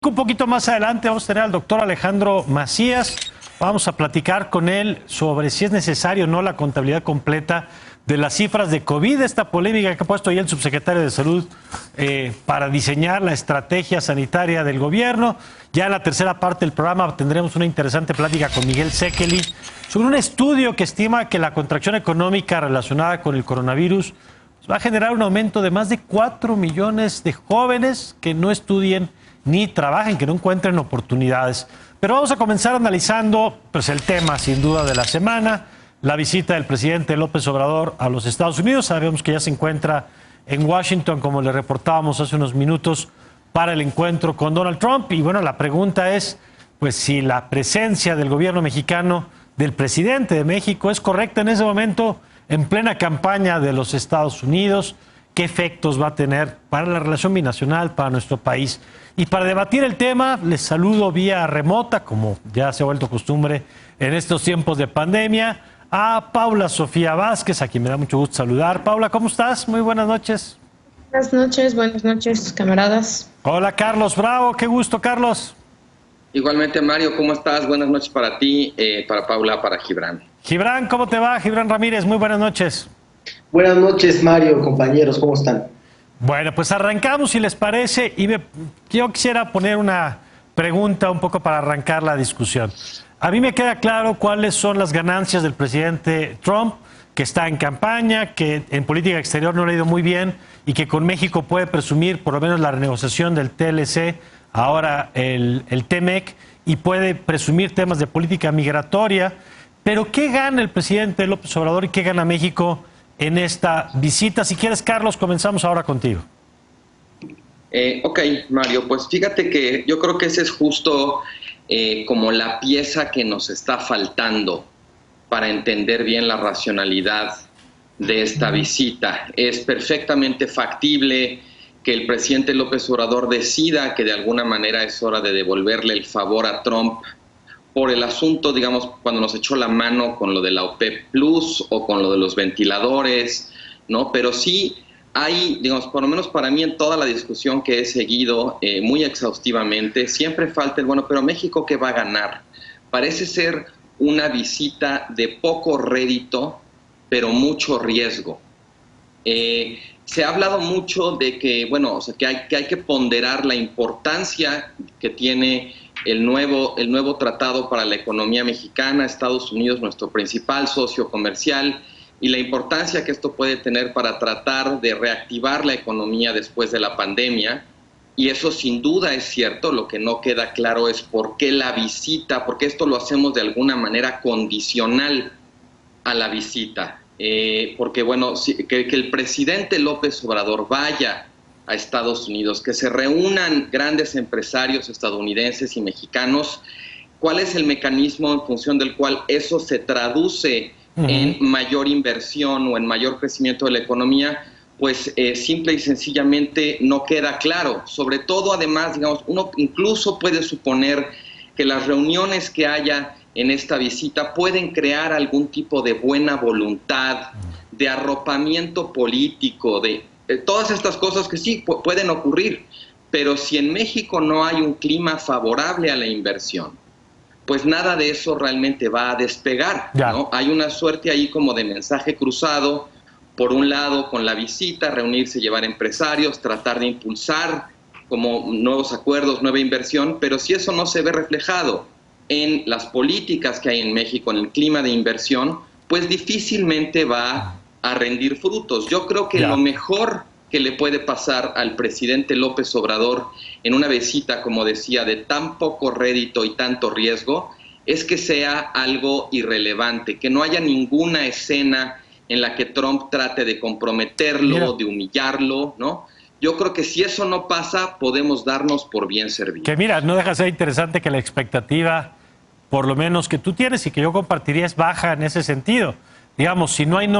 platico un poquito más adelante. Vamos a tener al doctor Alejandro Macías. Vamos a platicar con él sobre si es necesario o no la contabilidad completa de las cifras de COVID, esta polémica que ha puesto ya el subsecretario de Salud para diseñar la estrategia sanitaria del gobierno. Ya en la tercera parte del programa tendremos una interesante plática con Miguel Sekeli sobre un estudio que estima que la contracción económica relacionada con el coronavirus va a generar un aumento de más de 4 millones de jóvenes que no estudien ni trabajen, que no encuentren oportunidades. Pero vamos a comenzar analizando pues, el tema, sin duda, de la semana, la visita del presidente López Obrador a los Estados Unidos. Sabemos que ya se encuentra en Washington, como le reportábamos hace unos minutos, para el encuentro con Donald Trump. Y bueno, la pregunta es, pues, si la presencia del gobierno mexicano, del presidente de México, es correcta en ese momento, en plena campaña de los Estados Unidos, qué efectos va a tener para la relación binacional, para nuestro país. Y para debatir el tema, les saludo vía remota, como ya se ha vuelto costumbre en estos tiempos de pandemia, a Paula Sofía Vázquez, a quien me da mucho gusto saludar. Paula, ¿cómo estás? Muy buenas noches. Buenas noches, camaradas. Hola, Carlos Bravo, qué gusto, Carlos. Igualmente, Mario, ¿cómo estás? Buenas noches para ti, para Paula, para Gibran. Gibran, ¿cómo te va? Gibran Ramírez, muy buenas noches. Buenas noches, Mario, compañeros, ¿cómo están? Bueno, pues arrancamos, si les parece, y yo quisiera poner una pregunta un poco para arrancar la discusión. A mí me queda claro cuáles son las ganancias del presidente Trump, que está en campaña, que en política exterior no le ha ido muy bien y que con México puede presumir por lo menos la renegociación del TLC, ahora el TEMEC, y puede presumir temas de política migratoria. Pero ¿qué gana el presidente López Obrador y qué gana México en esta visita? Si quieres, Carlos, comenzamos ahora contigo. Ok, Mario, pues fíjate que yo creo que ese es justo como la pieza que nos está faltando para entender bien la racionalidad de esta visita. Es perfectamente factible que el presidente López Obrador decida que de alguna manera es hora de devolverle el favor a Trump por el asunto, digamos, cuando nos echó la mano con lo de la OPEP Plus o con lo de los ventiladores, ¿no? Pero sí hay, digamos, por lo menos para mí en toda la discusión que he seguido muy exhaustivamente, siempre falta el, bueno, pero México, ¿qué va a ganar? Parece ser una visita de poco rédito, pero mucho riesgo. Se ha hablado mucho de que, bueno, o sea, que hay que ponderar la importancia que tiene el nuevo tratado para la economía mexicana, Estados Unidos, nuestro principal socio comercial, y la importancia que esto puede tener para tratar de reactivar la economía después de la pandemia. Y eso sin duda es cierto. Lo que no queda claro es por qué la visita, porque esto lo hacemos de alguna manera condicional a la visita. Porque, bueno, que el presidente López Obrador vaya a Estados Unidos, que se reúnan grandes empresarios estadounidenses y mexicanos, ¿cuál es el mecanismo en función del cual eso se traduce en mayor inversión o en mayor crecimiento de la economía? Pues simple y sencillamente no queda claro. Sobre todo, además, digamos, uno incluso puede suponer que las reuniones que haya en esta visita pueden crear algún tipo de buena voluntad, de arropamiento político, de todas estas cosas que sí pueden ocurrir. Pero si en México no hay un clima favorable a la inversión, pues nada de eso realmente va a despegar, ¿no? Hay una suerte ahí como de mensaje cruzado, por un lado con la visita, reunirse, llevar empresarios, tratar de impulsar como nuevos acuerdos, nueva inversión, pero si eso no se ve reflejado en las políticas que hay en México, en el clima de inversión, pues difícilmente va a rendir frutos. Yo creo que lo mejor que le puede pasar al presidente López Obrador en una visita, como decía, de tan poco rédito y tanto riesgo, es que sea algo irrelevante, que no haya ninguna escena en la que Trump trate de comprometerlo, de humillarlo, ¿no? Yo creo que si eso no pasa, podemos darnos por bien servidos. Que mira, no deja de ser interesante que la expectativa, por lo menos que tú tienes y que yo compartiría, es baja en ese sentido. Digamos, si no hay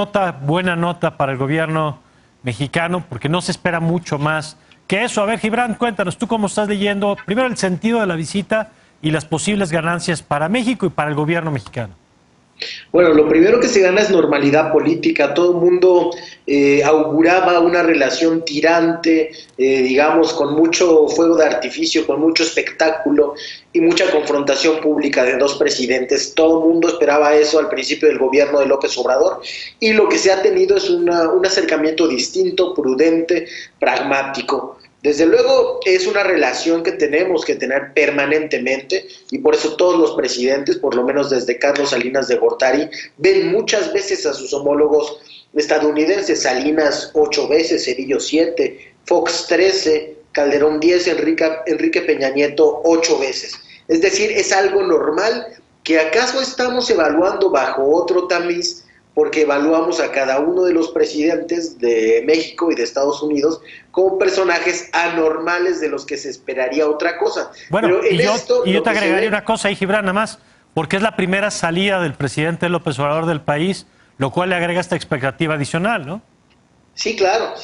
buena nota para el gobierno mexicano, porque no se espera mucho más que eso. A ver, Gibran, cuéntanos, tú cómo estás leyendo, primero el sentido de la visita y las posibles ganancias para México y para el gobierno mexicano. Bueno, lo primero que se gana es normalidad política. Todo el mundo auguraba una relación tirante, digamos, con mucho fuego de artificio, con mucho espectáculo y mucha confrontación pública de dos presidentes. Todo el mundo esperaba eso al principio del gobierno de López Obrador, y lo que se ha tenido es un acercamiento distinto, prudente, pragmático. Desde luego es una relación que tenemos que tener permanentemente, y por eso todos los presidentes, por lo menos desde Carlos Salinas de Gortari, ven muchas veces a sus homólogos estadounidenses. Salinas 8 veces, Cedillo 7, Fox 13, Calderón 10, Enrique Peña Nieto 8 veces. Es decir, es algo normal que acaso estamos evaluando bajo otro tamiz, porque evaluamos a cada uno de los presidentes de México y de Estados Unidos como personajes anormales de los que se esperaría otra cosa. Bueno, Pero yo te agregaría una cosa ahí, Gibran, nada más, porque es la primera salida del presidente López Obrador del país, lo cual le agrega esta expectativa adicional, ¿no? Sí, claro,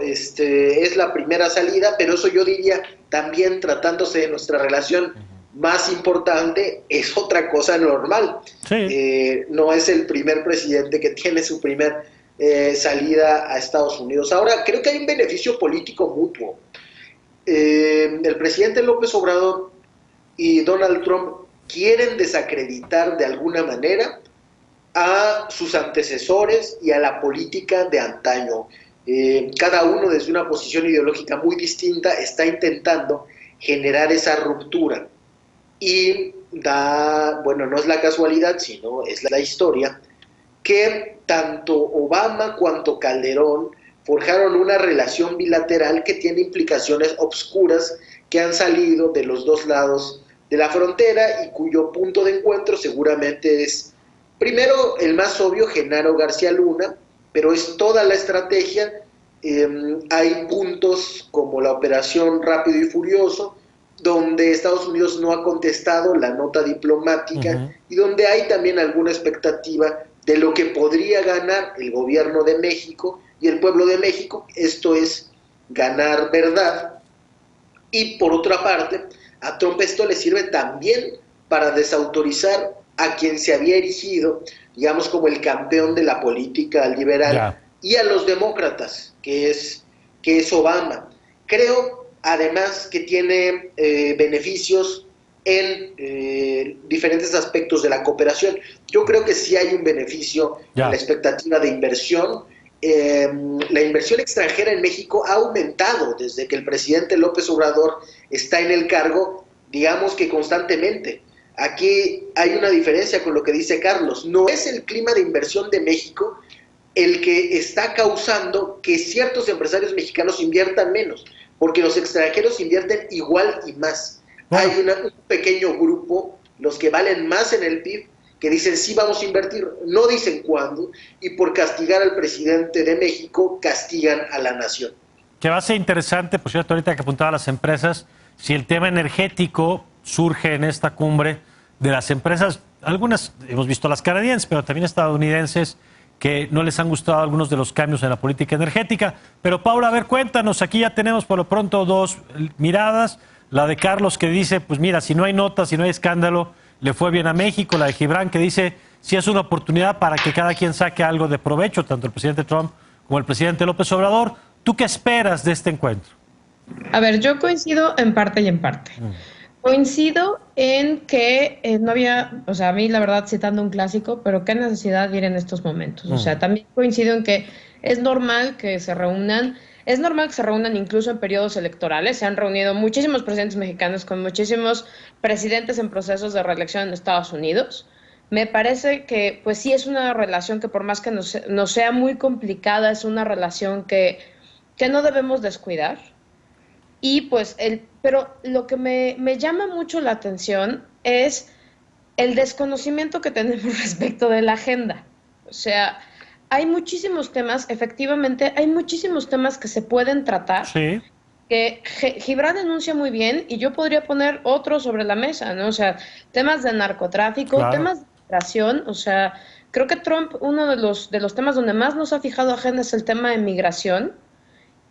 es la primera salida, pero eso yo diría también, tratándose de nuestra relación más importante, es otra cosa normal. Sí. No es el primer presidente que tiene su primer salida a Estados Unidos. Ahora, creo que hay un beneficio político mutuo. El presidente López Obrador y Donald Trump quieren desacreditar de alguna manera a sus antecesores y a la política de antaño. Cada uno desde una posición ideológica muy distinta está intentando generar esa ruptura. Y no es la casualidad, sino es la historia, que tanto Obama cuanto Calderón forjaron una relación bilateral que tiene implicaciones obscuras que han salido de los dos lados de la frontera, y cuyo punto de encuentro seguramente es, primero, el más obvio, Genaro García Luna, pero es toda la estrategia. Hay puntos como la Operación Rápido y Furioso, donde Estados Unidos no ha contestado la nota diplomática, y donde hay también alguna expectativa de lo que podría ganar el gobierno de México y el pueblo de México. Esto es ganar verdad. Y por otra parte, a Trump esto le sirve también para desautorizar a quien se había erigido, digamos, como el campeón de la política liberal, y a los demócratas, que es Obama. Creo, además, que tiene beneficios en diferentes aspectos de la cooperación. Yo creo que sí hay un beneficio en la expectativa de inversión. La inversión extranjera en México ha aumentado desde que el presidente López Obrador está en el cargo, digamos que constantemente. Aquí hay una diferencia con lo que dice Carlos. No es el clima de inversión de México el que está causando que ciertos empresarios mexicanos inviertan menos, porque los extranjeros invierten igual y más. Hay un pequeño grupo, los que valen más en el PIB, que dicen sí vamos a invertir, no dicen cuándo, y por castigar al presidente de México castigan a la nación. Que va a ser interesante, por cierto, ahorita que apuntaba a las empresas, si el tema energético surge en esta cumbre de las empresas, algunas hemos visto las canadienses, pero también estadounidenses, que no les han gustado algunos de los cambios en la política energética. Pero Paula, a ver, cuéntanos, aquí ya tenemos por lo pronto dos miradas, la de Carlos que dice, pues mira, si no hay notas, si no hay escándalo, le fue bien a México, la de Gibran que dice, si es una oportunidad para que cada quien saque algo de provecho, tanto el presidente Trump como el presidente López Obrador. ¿Tú qué esperas de este encuentro? A ver, yo coincido en parte y en parte. Coincido en que no había, o sea, a mí la verdad, citando un clásico, pero qué necesidad de ir en estos momentos. O sea, también coincido en que es normal que se reúnan incluso en periodos electorales. Se han reunido muchísimos presidentes mexicanos con muchísimos presidentes en procesos de reelección en Estados Unidos. Me parece que, pues sí, es una relación que por más que no sea muy complicada, es una relación que no debemos descuidar. Y pues, pero lo que me llama mucho la atención es el desconocimiento que tenemos respecto de la agenda. O sea, hay muchísimos temas, efectivamente, hay muchísimos temas que se pueden tratar, sí, que Gibran denuncia muy bien, y yo podría poner otros sobre la mesa, ¿no? O sea, temas de narcotráfico, claro, temas de migración. O sea, creo que Trump, uno de los temas donde más nos ha fijado agenda es el tema de migración,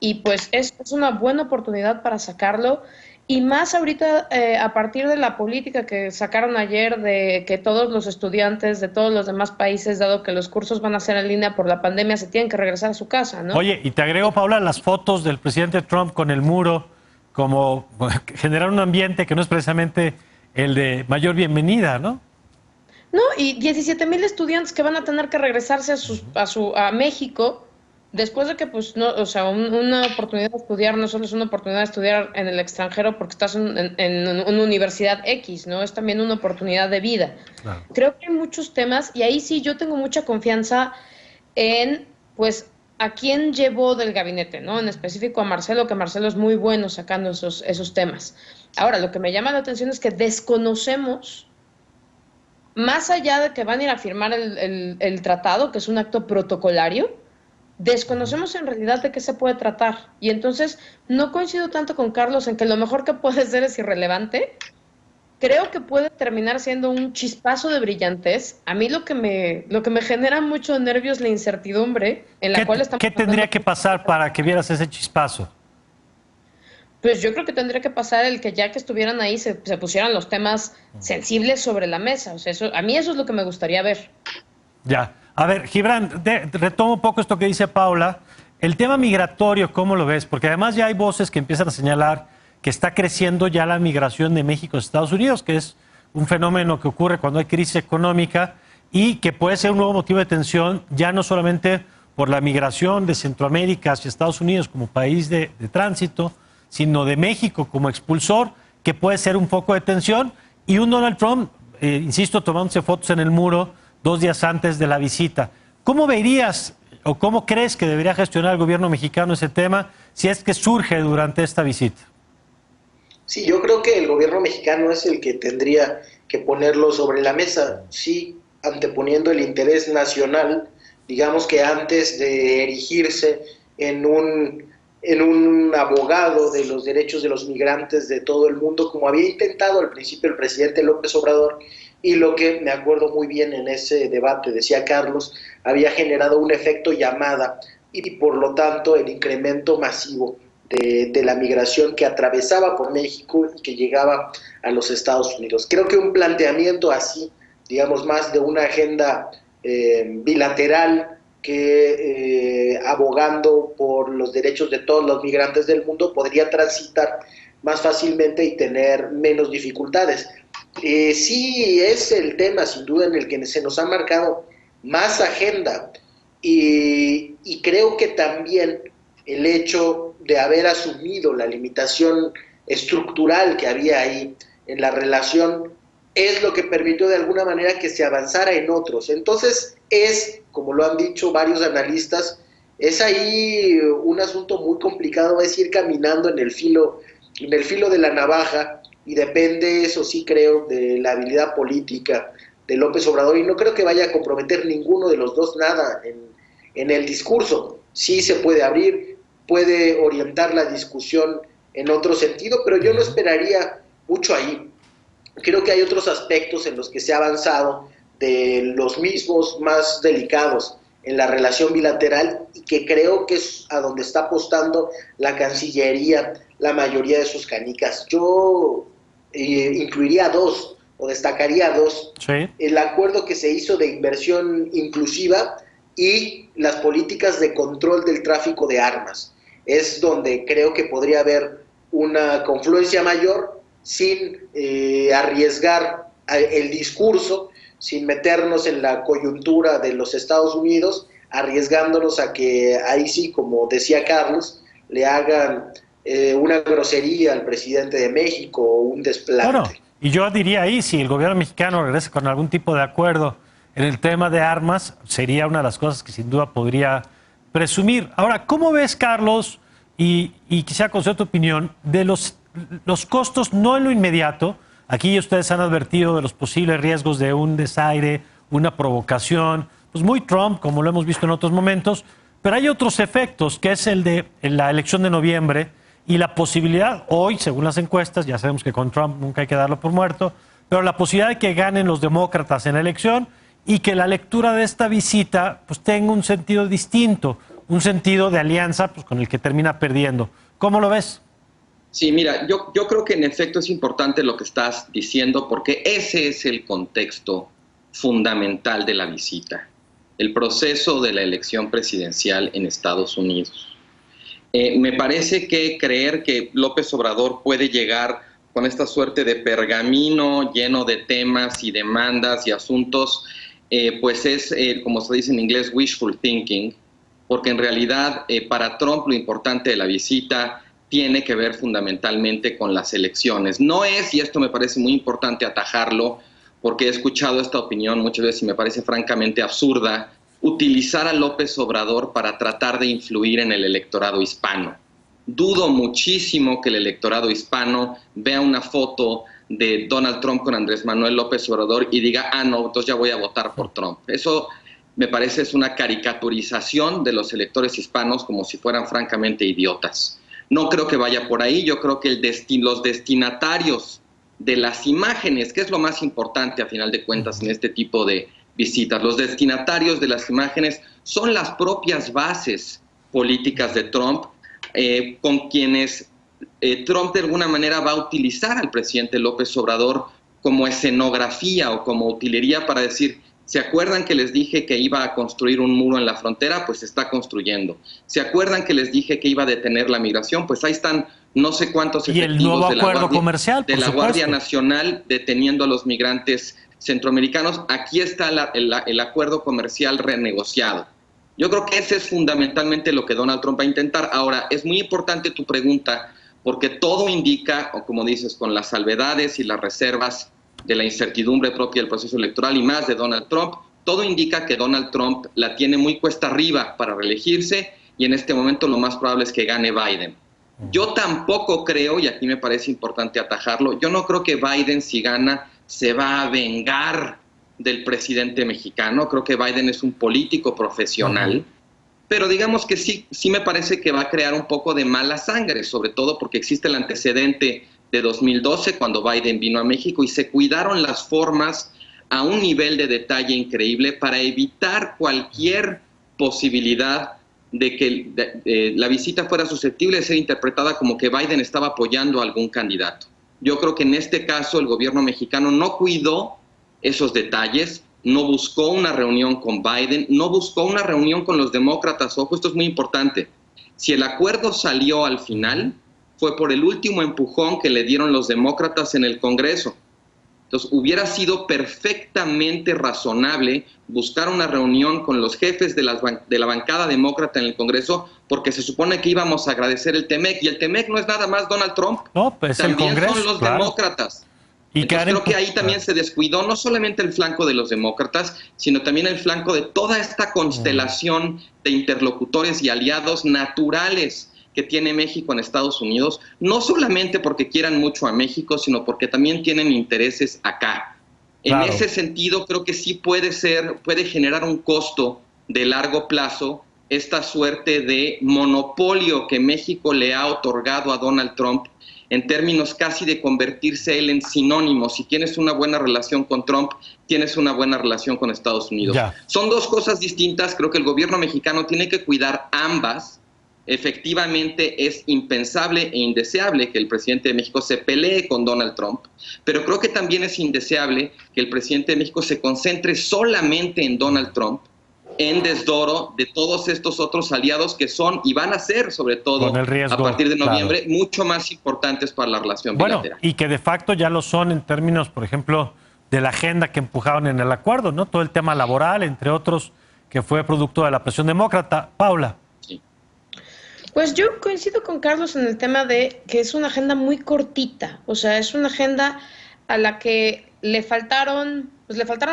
y pues es una buena oportunidad para sacarlo. y más ahorita a partir de la política que sacaron ayer de que todos los estudiantes de todos los demás países, dado que los cursos van a ser en línea por la pandemia, se tienen que regresar a su casa, ¿no? Oye, y te agrego, Paula, las fotos del presidente Trump con el muro, como generar un ambiente que no es precisamente el de mayor bienvenida, ¿no? No, y 17,000 estudiantes que van a tener que regresarse a México después de que, pues, no, o sea, una oportunidad de estudiar no solo es una oportunidad de estudiar en el extranjero porque estás en una universidad X, ¿no? Es también una oportunidad de vida. Claro. Creo que hay muchos temas y ahí sí yo tengo mucha confianza en, pues, a quién llevó del gabinete, ¿no? En específico a Marcelo, que Marcelo es muy bueno sacando esos temas. Ahora, lo que me llama la atención es que desconocemos, más allá de que van a ir a firmar el tratado, que es un acto protocolario, desconocemos en realidad de qué se puede tratar. Y entonces no coincido tanto con Carlos en que lo mejor que puede ser es irrelevante. Creo que puede terminar siendo un chispazo de brillantez. A mí lo que me genera mucho nervio es la incertidumbre en la cual estamos... ¿Qué tendría que pasar para que vieras ese chispazo? Pues yo creo que tendría que pasar el que ya que estuvieran ahí se pusieran los temas sensibles sobre la mesa. O sea, a mí eso es lo que me gustaría ver. Ya. A ver, Gibran, retomo un poco esto que dice Paula. El tema migratorio, ¿cómo lo ves? Porque además ya hay voces que empiezan a señalar que está creciendo ya la migración de México a Estados Unidos, que es un fenómeno que ocurre cuando hay crisis económica y que puede ser un nuevo motivo de tensión, ya no solamente por la migración de Centroamérica hacia Estados Unidos como país de tránsito, sino de México como expulsor, que puede ser un foco de tensión. Y un Donald Trump, insisto, tomándose fotos en el muro 2 días antes de la visita. ¿Cómo verías o cómo crees que debería gestionar el gobierno mexicano ese tema si es que surge durante esta visita? Sí, yo creo que el gobierno mexicano es el que tendría que ponerlo sobre la mesa, sí, anteponiendo el interés nacional, digamos que antes de erigirse en un abogado de los derechos de los migrantes de todo el mundo, como había intentado al principio el presidente López Obrador, y lo que me acuerdo muy bien en ese debate, decía Carlos, había generado un efecto llamada y por lo tanto el incremento masivo de la migración que atravesaba por México y que llegaba a los Estados Unidos. Creo que un planteamiento así, digamos más de una agenda bilateral que abogando por los derechos de todos los migrantes del mundo podría transitar más fácilmente y tener menos dificultades. Sí es el tema sin duda en el que se nos ha marcado más agenda y creo que también el hecho de haber asumido la limitación estructural que había ahí en la relación es lo que permitió de alguna manera que se avanzara en otros. Entonces es, como lo han dicho varios analistas, es ahí un asunto muy complicado, es ir caminando en el filo de la navaja y depende, eso sí creo, de la habilidad política de López Obrador y no creo que vaya a comprometer ninguno de los dos nada en el discurso. Sí se puede abrir, puede orientar la discusión en otro sentido, pero yo no esperaría mucho ahí. Creo que hay otros aspectos en los que se ha avanzado de los mismos más delicados en la relación bilateral y que creo que es a donde está apostando la Cancillería la mayoría de sus canicas. Yo incluiría dos o destacaría dos. Sí. El acuerdo que se hizo de inversión inclusiva y las políticas de control del tráfico de armas. Es donde creo que podría haber una confluencia mayor sin arriesgar el discurso, sin meternos en la coyuntura de los Estados Unidos, arriesgándonos a que ahí sí, como decía Carlos, le hagan una grosería al presidente de México o un desplante. Bueno, y yo diría ahí, si el gobierno mexicano regresa con algún tipo de acuerdo en el tema de armas, sería una de las cosas que sin duda podría presumir. Ahora, ¿cómo ves, Carlos, y quisiera conocer tu opinión, de los costos, no en lo inmediato? Aquí ustedes han advertido de los posibles riesgos de un desaire, una provocación, pues muy Trump, como lo hemos visto en otros momentos, pero hay otros efectos, que es el de la elección de noviembre y la posibilidad, hoy, según las encuestas, ya sabemos que con Trump nunca hay que darlo por muerto, pero la posibilidad de que ganen los demócratas en la elección y que la lectura de esta visita pues tenga un sentido distinto, un sentido de alianza pues, con el que termina perdiendo. ¿Cómo lo ves? Sí, mira, yo creo que en efecto es importante lo que estás diciendo porque ese es el contexto fundamental de la visita, el proceso de la elección presidencial en Estados Unidos. Me parece que creer que López Obrador puede llegar con esta suerte de pergamino lleno de temas y demandas y asuntos, pues es, como se dice en inglés, wishful thinking, porque en realidad para Trump lo importante de la visita tiene que ver fundamentalmente con las elecciones. No es, y esto me parece muy importante atajarlo, porque he escuchado esta opinión muchas veces y me parece francamente absurda, utilizar a López Obrador para tratar de influir en el electorado hispano. Dudo muchísimo que el electorado hispano vea una foto de Donald Trump con Andrés Manuel López Obrador y diga, ah, no, entonces ya voy a votar por Trump. Eso me parece es una caricaturización de los electores hispanos como si fueran francamente idiotas. No creo que vaya por ahí, yo creo que los destinatarios de las imágenes, que es lo más importante a final de cuentas en este tipo de visitas, los destinatarios de las imágenes son las propias bases políticas de Trump, con quienes Trump de alguna manera va a utilizar al presidente López Obrador como escenografía o como utilería para decir, ¿se acuerdan que les dije que iba a construir un muro en la frontera? Pues se está construyendo. ¿Se acuerdan que les dije que iba a detener la migración? Pues ahí están no sé cuántos efectivos de la Guardia Nacional deteniendo a los migrantes centroamericanos. Aquí está el acuerdo comercial renegociado. Yo creo que ese es fundamentalmente lo que Donald Trump va a intentar. Ahora, es muy importante tu pregunta, porque todo indica, o como dices, con las salvedades y las reservas de la incertidumbre propia del proceso electoral y más de Donald Trump, todo indica que Donald Trump la tiene muy cuesta arriba para reelegirse y en este momento lo más probable es que gane Biden. Yo tampoco creo, y aquí me parece importante atajarlo, yo no creo que Biden, si gana, se va a vengar del presidente mexicano. Creo que Biden es un político profesional, pero digamos que sí me parece que va a crear un poco de mala sangre, sobre todo porque existe el antecedente de 2012, cuando Biden vino a México y se cuidaron las formas a un nivel de detalle increíble para evitar cualquier posibilidad de que la visita fuera susceptible de ser interpretada como que Biden estaba apoyando a algún candidato. Yo creo que en este caso el gobierno mexicano no cuidó esos detalles, no buscó una reunión con Biden, no buscó una reunión con los demócratas. Ojo, esto es muy importante. Si el acuerdo salió al final, fue por el último empujón que le dieron los demócratas en el Congreso. Entonces, hubiera sido perfectamente razonable buscar una reunión con los jefes de la bancada demócrata en el Congreso, porque se supone que íbamos a agradecer el TEMEC, y el TEMEC no es nada más Donald Trump, no, pues también el Congreso, son los claro. demócratas. Y entonces creo que ahí también se descuidó no solamente el flanco de los demócratas, sino también el flanco de toda esta constelación de interlocutores y aliados naturales que tiene México en Estados Unidos, no solamente porque quieran mucho a México, sino porque también tienen intereses acá. Claro. En ese sentido, creo que sí puede generar un costo de largo plazo esta suerte de monopolio que México le ha otorgado a Donald Trump en términos casi de convertirse él en sinónimo. Si tienes una buena relación con Trump, tienes una buena relación con Estados Unidos. Ya. Son dos cosas distintas. Creo que el gobierno mexicano tiene que cuidar ambas. Efectivamente, es impensable e indeseable que el presidente de México se pelee con Donald Trump, pero creo que también es indeseable que el presidente de México se concentre solamente en Donald Trump, en desdoro de todos estos otros aliados que son y van a ser, sobre todo a partir de noviembre, claro, mucho más importantes para la relación bilateral. Y que de facto ya lo son en términos, por ejemplo, de la agenda que empujaban en el acuerdo, ¿no? Todo el tema laboral, entre otros, que fue producto de la presión demócrata. Paula. Sí. Pues yo coincido con Carlos en el tema de que es una agenda muy cortita, o sea, es una agenda a la que le faltaron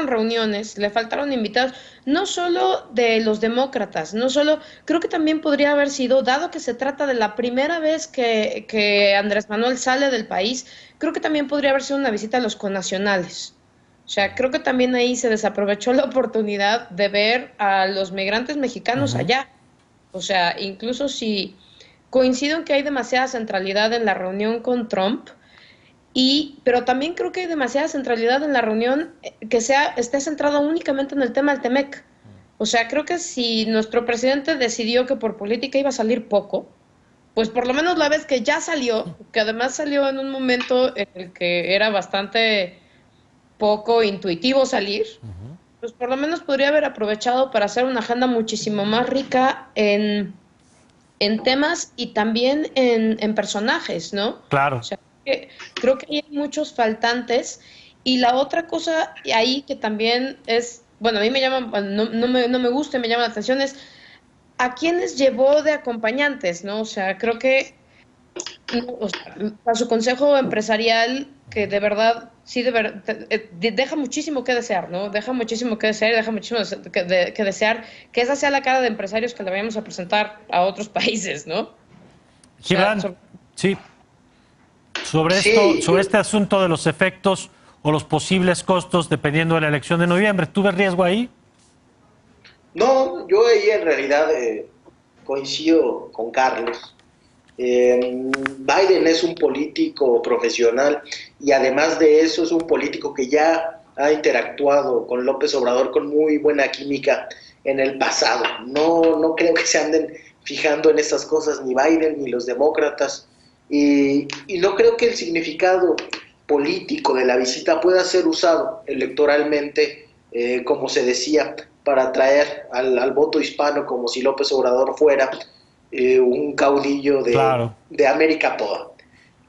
reuniones, le faltaron invitados, no solo de los demócratas, no solo, creo que también podría haber sido, dado que se trata de la primera vez que Andrés Manuel sale del país, creo que también podría haber sido una visita a los connacionales. O sea, creo que también ahí se desaprovechó la oportunidad de ver a los migrantes mexicanos allá. O sea, incluso si coincido en que hay demasiada centralidad en la reunión con Trump, pero también creo que hay demasiada centralidad en la reunión que esté centrada únicamente en el tema del TEMEC. O sea, creo que si nuestro presidente decidió que por política iba a salir poco, pues por lo menos la vez que ya salió, que además salió en un momento en el que era bastante poco intuitivo salir, pues por lo menos podría haber aprovechado para hacer una agenda muchísimo más rica en temas y también en personajes, ¿no? Claro. O sea, creo que hay muchos faltantes. Y la otra cosa ahí que también es, bueno, a mí me llama, no me gusta y me llama la atención es a quiénes llevó de acompañantes, ¿no? O sea, creo que o sea, a su consejo empresarial, que de verdad, sí, deja muchísimo que desear, ¿no? Deja muchísimo que desear, deja muchísimo que desear que esa sea la cara de empresarios que le vayamos a presentar a otros países, ¿no? Gibran, sí. Sobre este asunto de los efectos o los posibles costos dependiendo de la elección de noviembre, ¿tú ves riesgo ahí? No, yo ahí en realidad coincido con Carlos. Biden es un político profesional y además de eso es un político que ya ha interactuado con López Obrador con muy buena química en el pasado. No creo que se anden fijando en estas cosas ni Biden ni los demócratas y no creo que el significado político de la visita pueda ser usado electoralmente, como se decía, para atraer al voto hispano, como si López Obrador fuera un caudillo de América toda.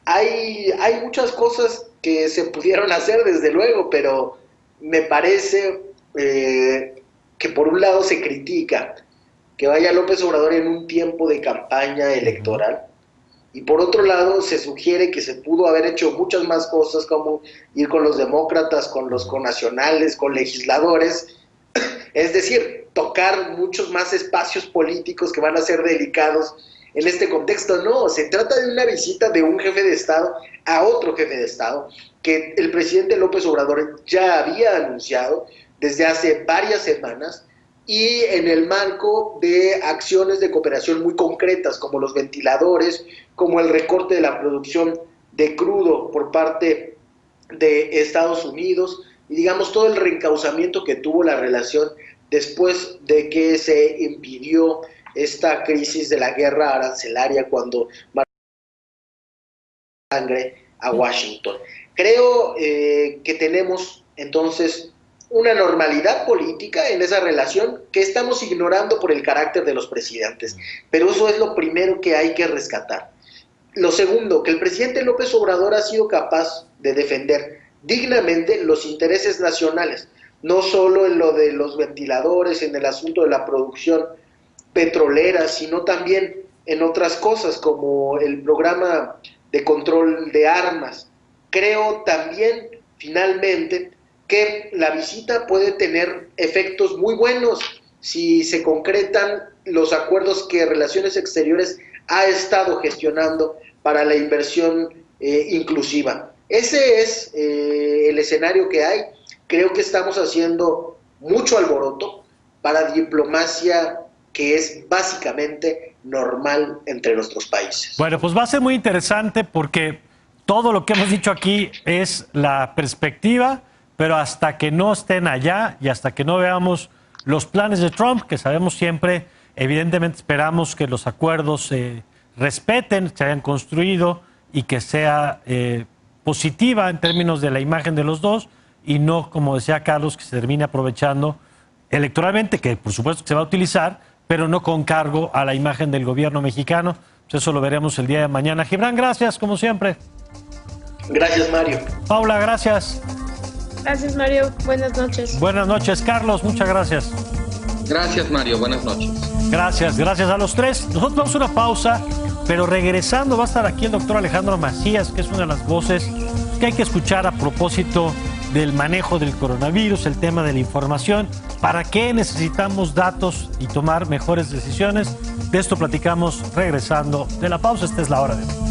Hay muchas cosas que se pudieron hacer, desde luego, pero me parece que por un lado se critica que vaya López Obrador en un tiempo de campaña electoral, y por otro lado se sugiere que se pudo haber hecho muchas más cosas, como ir con los demócratas, con los connacionales, con legisladores, es decir, tocar muchos más espacios políticos que van a ser delicados en este contexto. No, se trata de una visita de un jefe de Estado a otro jefe de Estado, que el presidente López Obrador ya había anunciado desde hace varias semanas, y en el marco de acciones de cooperación muy concretas, como los ventiladores, como el recorte de la producción de crudo por parte de Estados Unidos, y digamos todo el reencauzamiento que tuvo la relación después de que se impidió esta crisis de la guerra arancelaria cuando sangre a Washington. Creo que tenemos entonces una normalidad política en esa relación que estamos ignorando por el carácter de los presidentes, pero eso es lo primero que hay que rescatar. Lo segundo, que el presidente López Obrador ha sido capaz de defender dignamente los intereses nacionales, no solo en lo de los ventiladores, en el asunto de la producción petrolera, sino también en otras cosas como el programa de control de armas. Creo también, finalmente, que la visita puede tener efectos muy buenos si se concretan los acuerdos que Relaciones Exteriores ha estado gestionando para la inversión inclusiva. Ese es el escenario que hay. Creo que estamos haciendo mucho alboroto para diplomacia que es básicamente normal entre nuestros países. Bueno, pues va a ser muy interesante porque todo lo que hemos dicho aquí es la perspectiva, pero hasta que no estén allá y hasta que no veamos los planes de Trump, que sabemos siempre, evidentemente esperamos que los acuerdos se respeten, se hayan construido y que sea positiva en términos de la imagen de los dos y no, como decía Carlos, que se termine aprovechando electoralmente, que por supuesto se va a utilizar, pero no con cargo a la imagen del gobierno mexicano. Pues eso lo veremos el día de mañana. Gibran, gracias, como siempre. Gracias, Mario. Paula, gracias. Gracias, Mario. Buenas noches. Buenas noches, Carlos. Muchas gracias. Gracias, Mario. Buenas noches. Gracias a los tres. Nosotros vamos a una pausa, pero regresando va a estar aquí el doctor Alejandro Macías, que es una de las voces que hay que escuchar a propósito del manejo del coronavirus, el tema de la información, para qué necesitamos datos y tomar mejores decisiones. De esto platicamos regresando de la pausa. Esta es La Hora de Hoy.